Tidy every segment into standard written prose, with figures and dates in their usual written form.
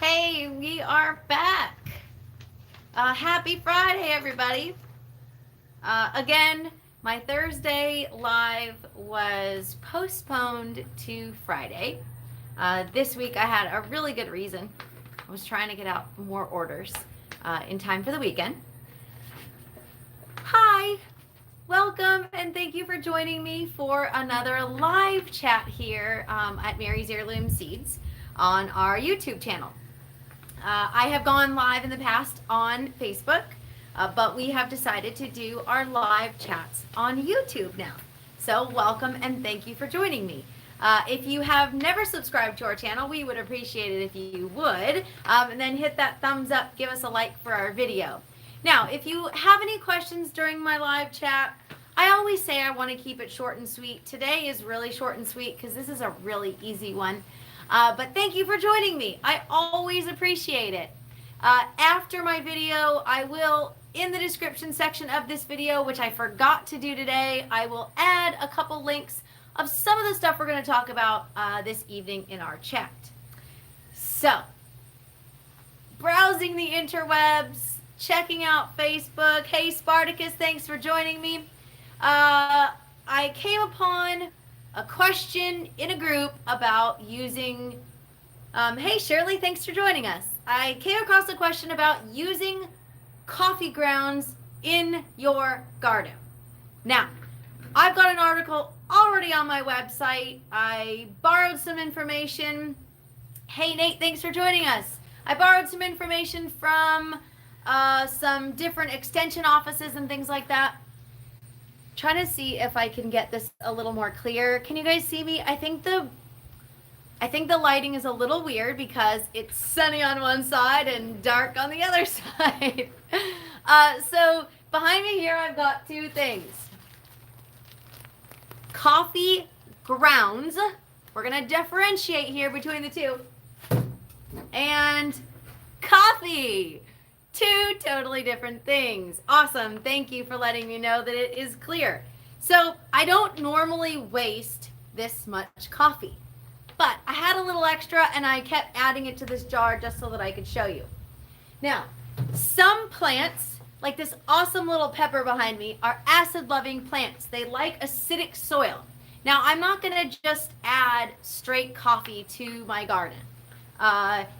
Hey, we are back. Happy Friday, everybody. Again, my Thursday live was postponed to Friday. This week I had a really good reason. I was trying to get out more orders in time for the weekend. Hi, welcome, and thank you for joining me for another live chat here at Mary's Heirloom Seeds on our YouTube channel. I have gone live in the past on Facebook, but we have decided to do our live chats on YouTube now. So welcome and thank you for joining me. If you have never subscribed to our channel, we would appreciate it if you would. And then hit that thumbs up, give us a like for our video. Now, if you have any questions during my live chat, I always say I want to keep it short and sweet. Today is really short and sweet because this is a really easy one. But thank you for joining me. I always appreciate it. After my video, I will, in the description section of this video, which I forgot to do today, I will add a couple links of some of the stuff we're going to talk about this evening in our chat. So, browsing the interwebs, checking out Facebook. Hey, Spartacus, thanks for joining me. I came upon a question in a group about using, hey Shirley, thanks for joining us. I came across a question about using coffee grounds in your garden. Now, I've got an article already on my website. I borrowed some information. Hey Nate, thanks for joining us. I borrowed some information from some different extension offices and things like that. Trying to see if I can get this a little more clear. Can you guys see me? I think the lighting is a little weird because it's sunny on one side and dark on the other side. So behind me here, I've got two things. Coffee grounds. We're going to differentiate here between the two. And coffee. Two totally different things. Awesome. Thank you for letting me know that it is clear. So I don't normally waste this much coffee, but I had a little extra and I kept adding it to this jar just so that I could show you. Now, some plants, like this awesome little pepper behind me, are acid-loving plants. They like acidic soil. Now, I'm not going to just add straight coffee to my garden.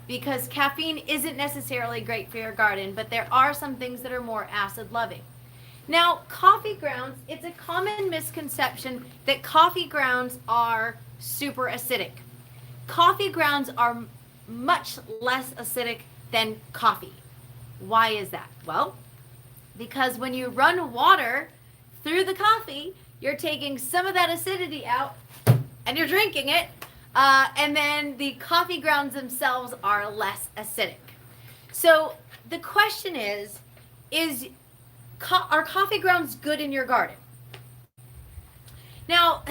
Because caffeine isn't necessarily great for your garden, but there are some things that are more acid loving. Now, coffee grounds, it's a common misconception that coffee grounds are super acidic. Coffee grounds are much less acidic than coffee. Why is that? Well, because when you run water through the coffee, you're taking some of that acidity out and you're drinking it. And then the coffee grounds themselves are less acidic. So the question is are coffee grounds good in your garden? Now,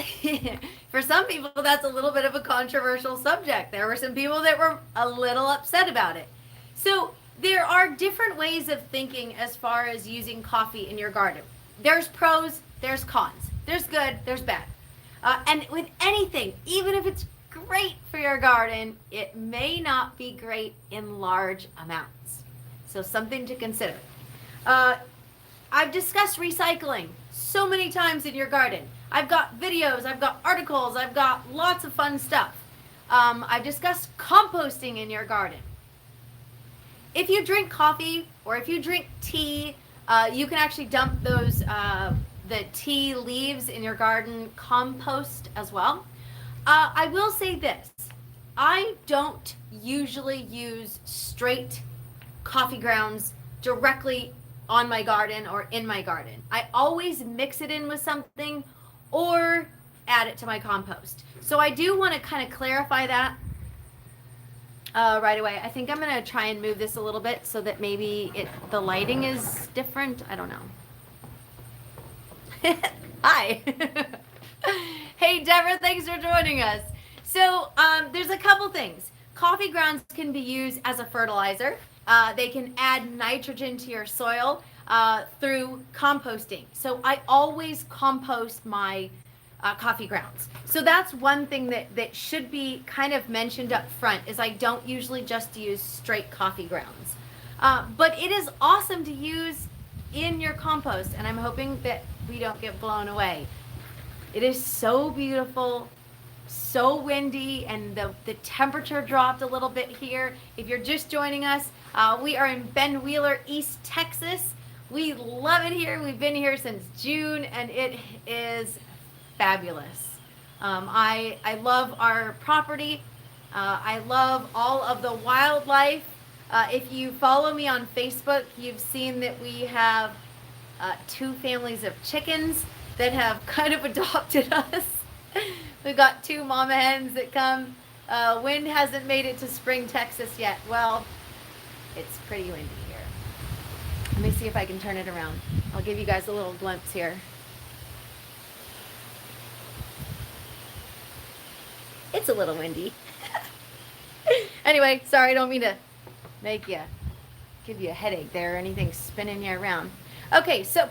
for some people, that's a little bit of a controversial subject. There were some people that were a little upset about it. So there are different ways of thinking as far as using coffee in your garden. There's pros, there's cons. There's good, there's bad. And with anything, even if it's great for your garden, it may not be great in large amounts. So something to consider. I've discussed recycling so many times in your garden. I've got videos, I've got articles, I've got lots of fun stuff. I've discussed composting in your garden. If you drink coffee or if you drink tea, you can actually dump those the tea leaves in your garden compost as well. I will say this, I don't usually use straight coffee grounds directly on my garden or in my garden. I always mix it in with something or add it to my compost. So I do want to kind of clarify that right away. I think I'm going to try and move this a little bit so that maybe the lighting is different. I don't know. Hi. Hey, Deborah, thanks for joining us. So there's a couple things. Coffee grounds can be used as a fertilizer. They can add nitrogen to your soil through composting. So I always compost my coffee grounds. So that's one thing that should be kind of mentioned up front, is I don't usually just use straight coffee grounds. But it is awesome to use in your compost, and I'm hoping that we don't get blown away. It is so beautiful, so windy, and the temperature dropped a little bit here. If you're just joining us, we are in Ben Wheeler, East Texas. We love it here. We've been here since June, and it is fabulous. I love our property. I love all of the wildlife. If you follow me on Facebook, you've seen that we have 2 families of chickens that have kind of adopted us. We've got 2 mama hens that come. Wind hasn't made it to spring Texas yet. Well, it's pretty windy here. Let me see if I can turn it around. I'll give you guys a little glimpse here. It's a little windy. Anyway, sorry, I don't mean to give you a headache there or anything spinning you around. Okay, so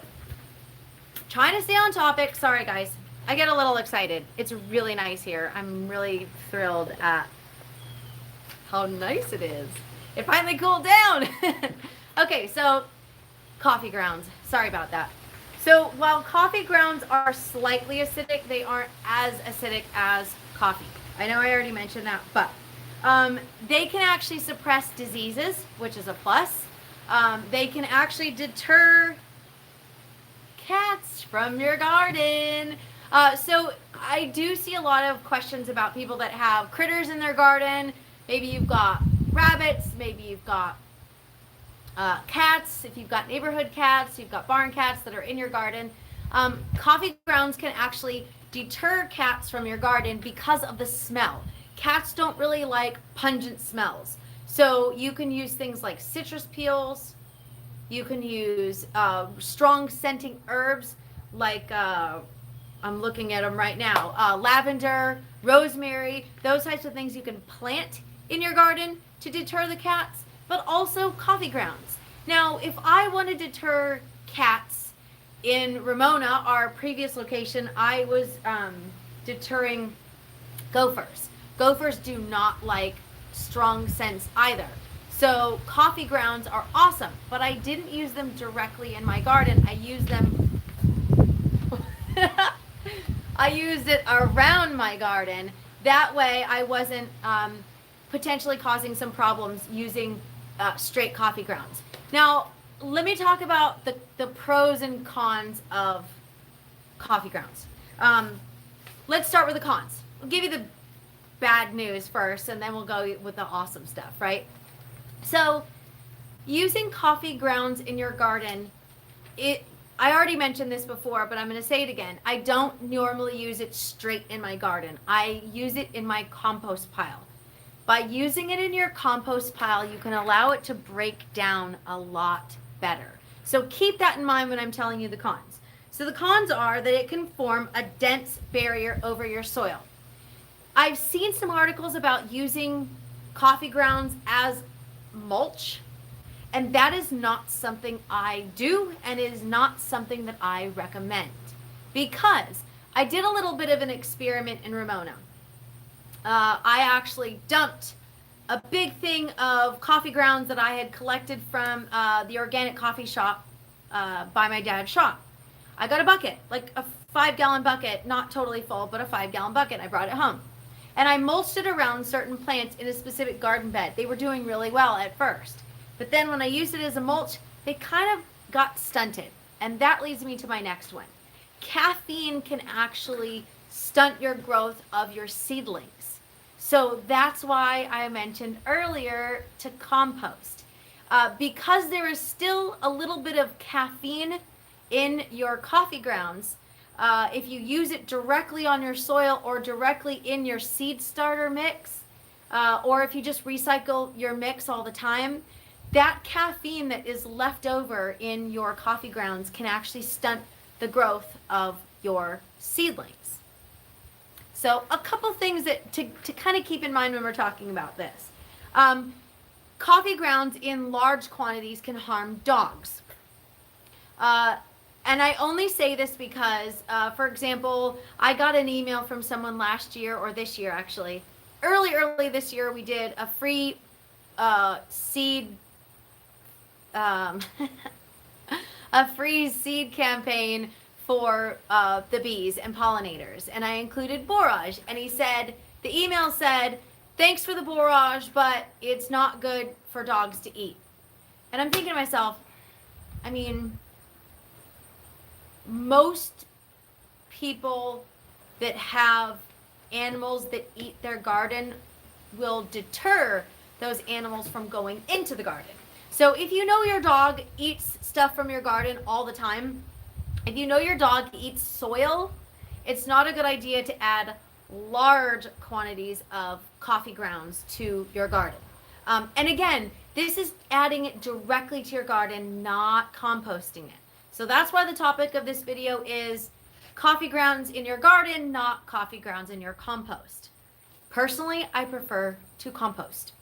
trying to stay on topic. Sorry, guys. I get a little excited. It's really nice here. I'm really thrilled at how nice it is. It finally cooled down. Okay, so coffee grounds. Sorry about that. So while coffee grounds are slightly acidic, they aren't as acidic as coffee. I know I already mentioned that, but they can actually suppress diseases, which is a plus. They can actually deter cats from your garden. So I do see a lot of questions about people that have critters in their garden. Maybe you've got rabbits, maybe you've got cats. If you've got neighborhood cats, you've got barn cats that are in your garden. Coffee grounds can actually deter cats from your garden because of the smell. Cats don't really like pungent smells. So you can use things like citrus peels. You can use strong scenting herbs like, I'm looking at them right now, lavender, rosemary, those types of things you can plant in your garden to deter the cats, but also coffee grounds. Now, if I want to deter cats in Ramona, our previous location, I was deterring gophers. Gophers do not like strong scents either. So coffee grounds are awesome, but I didn't use them directly in my garden. I used them I used it around my garden. That way I wasn't potentially causing some problems using straight coffee grounds. Now, let me talk about the pros and cons of coffee grounds. Let's start with the cons. I'll give you the bad news first, and then we'll go with the awesome stuff, right? So, using coffee grounds in your garden, I already mentioned this before, but I'm going to say it again. I don't normally use it straight in my garden. I use it in my compost pile. By using it in your compost pile, you can allow it to break down a lot better. So keep that in mind when I'm telling you the cons. So the cons are that it can form a dense barrier over your soil. I've seen some articles about using coffee grounds as mulch, and that is not something I do, and is not something that I recommend, because I did a little bit of an experiment in Ramona. I actually dumped a big thing of coffee grounds that I had collected from the organic coffee shop by my dad's shop. I got a bucket, like a 5-gallon bucket, not totally full, but a 5-gallon bucket. I brought it home. And I mulched it around certain plants in a specific garden bed. They were doing really well at first. But then when I used it as a mulch, they kind of got stunted. And that leads me to my next one. Caffeine can actually stunt your growth of your seedlings. So that's why I mentioned earlier to compost. Because there is still a little bit of caffeine in your coffee grounds, if you use it directly on your soil or directly in your seed starter mix, or if you just recycle your mix all the time, that caffeine that is left over in your coffee grounds can actually stunt the growth of your seedlings. So a couple things that to kind of keep in mind when we're talking about this. Coffee grounds in large quantities can harm dogs. And I only say this because, for example, I got an email from someone last year, or this year actually. Early this year, we did a free seed, a free seed campaign for the bees and pollinators. And I included borage. And he said, the email said, thanks for the borage, but it's not good for dogs to eat. And I'm thinking to myself, I mean, most people that have animals that eat their garden will deter those animals from going into the garden. So if you know your dog eats stuff from your garden all the time, if you know your dog eats soil, it's not a good idea to add large quantities of coffee grounds to your garden. And again, this is adding it directly to your garden, not composting it. So that's why the topic of this video is coffee grounds in your garden, not coffee grounds in your compost. Personally, I prefer to compost.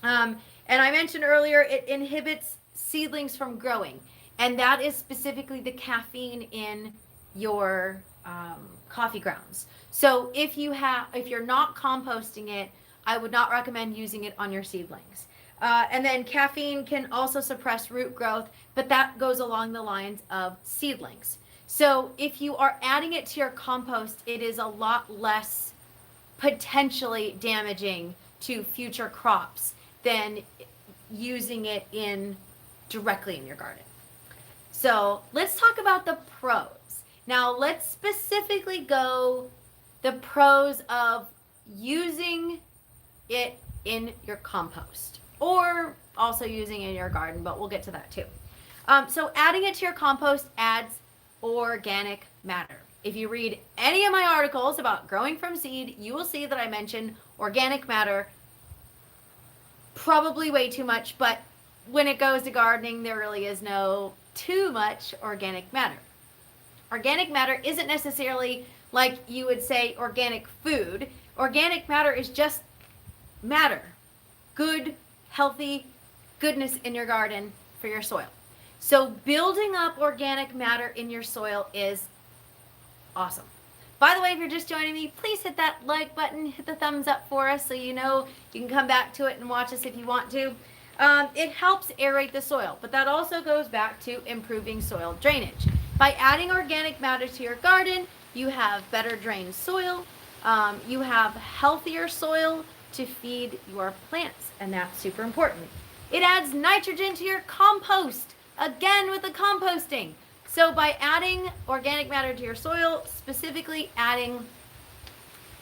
And I mentioned earlier, it inhibits seedlings from growing. And that is specifically the caffeine in your coffee grounds. So if you're not composting it, I would not recommend using it on your seedlings. And then caffeine can also suppress root growth, but that goes along the lines of seedlings. So if you are adding it to your compost, it is a lot less potentially damaging to future crops than using it directly in your garden. So let's talk about the pros. Now let's specifically go the pros of using it in your compost, or also using it in your garden, but we'll get to that too. So adding it to your compost adds organic matter. If you read any of my articles about growing from seed, you will see that I mention organic matter probably way too much, but when it goes to gardening, there really is no too much organic matter. Organic matter isn't necessarily like you would say organic food. Organic matter is just matter. Good, healthy goodness in your garden for your soil. So building up organic matter in your soil is awesome. By the way, if you're just joining me, please hit that like button, hit the thumbs up for us so you know you can come back to it and watch us if you want to. It helps aerate the soil, but that also goes back to improving soil drainage. By adding organic matter to your garden, you have better drained soil, you have healthier soil to feed your plants, and that's super important. It adds nitrogen to your compost, again with the composting. So by adding organic matter to your soil, specifically adding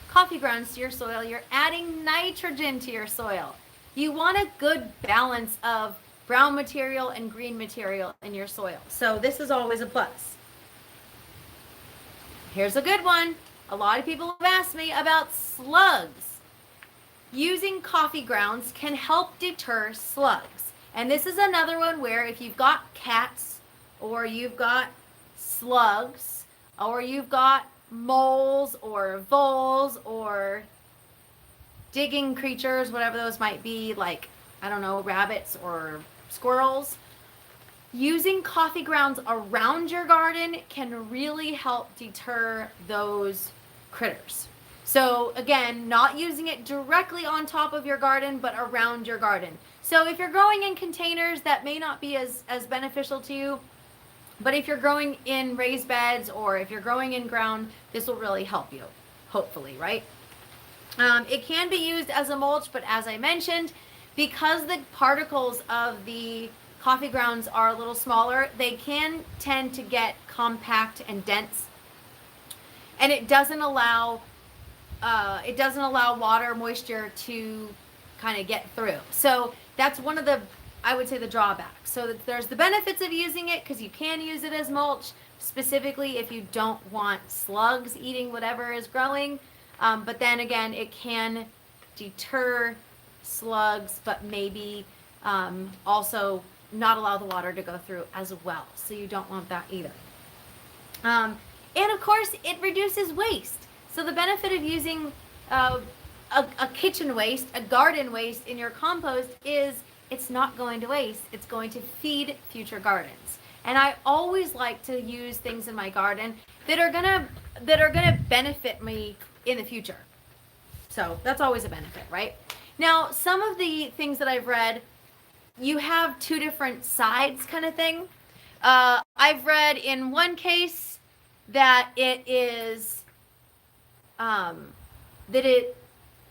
coffee grounds to your soil, you're adding nitrogen to your soil. You want a good balance of brown material and green material in your soil. So this is always a plus. Here's a good one. A lot of people have asked me about slugs. Using coffee grounds can help deter slugs. And this is another one where if you've got cats, or you've got slugs, or you've got moles or voles or digging creatures, whatever those might be, like, I don't know, rabbits or squirrels, using coffee grounds around your garden can really help deter those critters. So again, not using it directly on top of your garden, but around your garden. So if you're growing in containers, that may not be as beneficial to you. But if you're growing in raised beds, or if you're growing in ground, this will really help you, hopefully, right? It can be used as a mulch, but as I mentioned, because the particles of the coffee grounds are a little smaller, they can tend to get compact and dense. And it doesn't allow water, moisture to kind of get through. So that's one of the, I would say, the drawbacks. So there's the benefits of using it because you can use it as mulch, specifically if you don't want slugs eating whatever is growing. But then again, it can deter slugs, but maybe also not allow the water to go through as well. So you don't want that either. And of course, it reduces waste. So the benefit of using a kitchen waste, a garden waste in your compost is it's not going to waste. It's going to feed future gardens. And I always like to use things in my garden that are gonna benefit me in the future. So that's always a benefit, right? Now, some of the things that I've read, you have two different sides kind of thing. I've read in one case that it is that it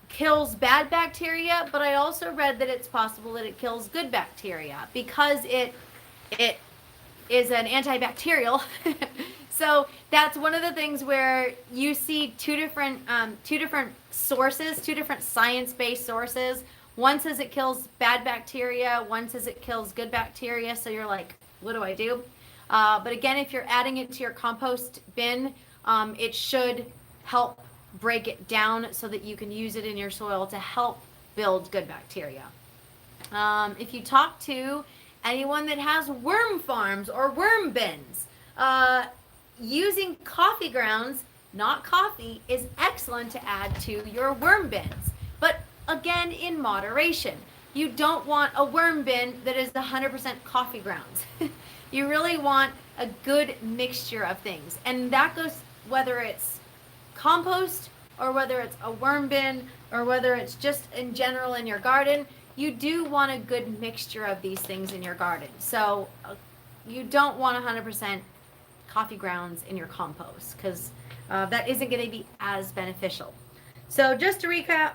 kills bad bacteria, but I also read that it's possible that it kills good bacteria because it is an antibacterial. So that's one of the things where you see two different sources, two different science-based sources. One says it kills bad bacteria, one says it kills good bacteria. So you're like, what do I do? But again, if you're adding it to your compost bin, it should help break it down so that you can use it in your soil to help build good bacteria. If you talk to anyone that has worm farms or worm bins, using coffee grounds, not coffee, is excellent to add to your worm bins. But again, in moderation. You don't want a worm bin that is 100% coffee grounds. You really want a good mixture of things. And that goes whether it's compost or whether it's a worm bin or whether it's just in general in your garden. You do want a good mixture of these things in your garden. So you don't want 100% coffee grounds in your compost because that isn't going to be as beneficial. So just to recap,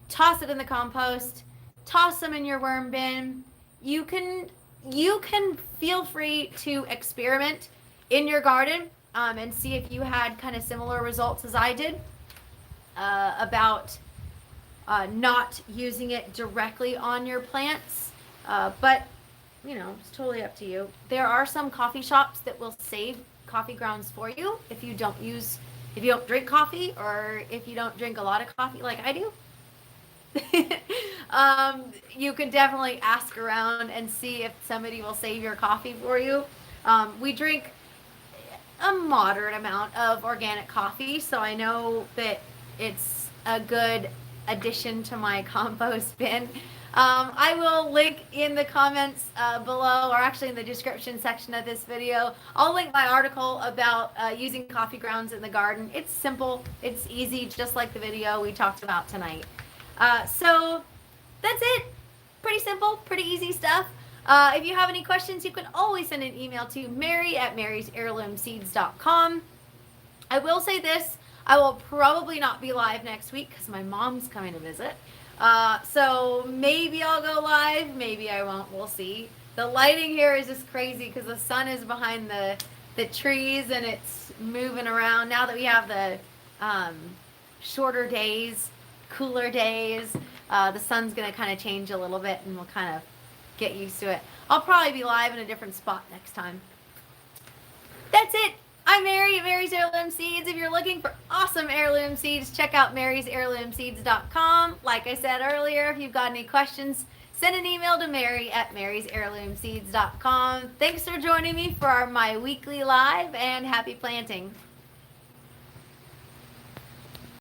toss it in the compost, toss them in your worm bin. You can feel free to experiment in your garden and see if you had kind of similar results as I did about not using it directly on your plants. But it's totally up to you. There are some coffee shops that will save coffee grounds for you if you don't drink coffee or if you don't drink a lot of coffee like I do. You can definitely ask around and see if somebody will save your coffee for you. We drink a moderate amount of organic coffee, so I know that it's a good addition to my compost bin. I will link in the comments below, or actually in the description section of this video, I'll link my article about using coffee grounds in the garden. It's simple, it's easy, just like the video we talked about tonight. So that's it. Pretty simple, pretty easy stuff. If you have any questions, you can always send an email to mary@marysheirloomseeds.com. I will say this, I will probably not be live next week because my mom's coming to visit. So maybe I'll go live, maybe I won't, we'll see. The lighting here is just crazy because the sun is behind the trees and it's moving around. Now that we have the shorter days, cooler days, the sun's going to kind of change a little bit and we'll kind of get used to it. I'll probably be live in a different spot next time. That's it. I'm Mary at Mary's Heirloom Seeds. If you're looking for awesome heirloom seeds, check out marysheirloomseeds.com. Like I said earlier, if you've got any questions, send an email to mary@marysheirloomseeds.com. Thanks for joining me for my weekly live, and happy planting.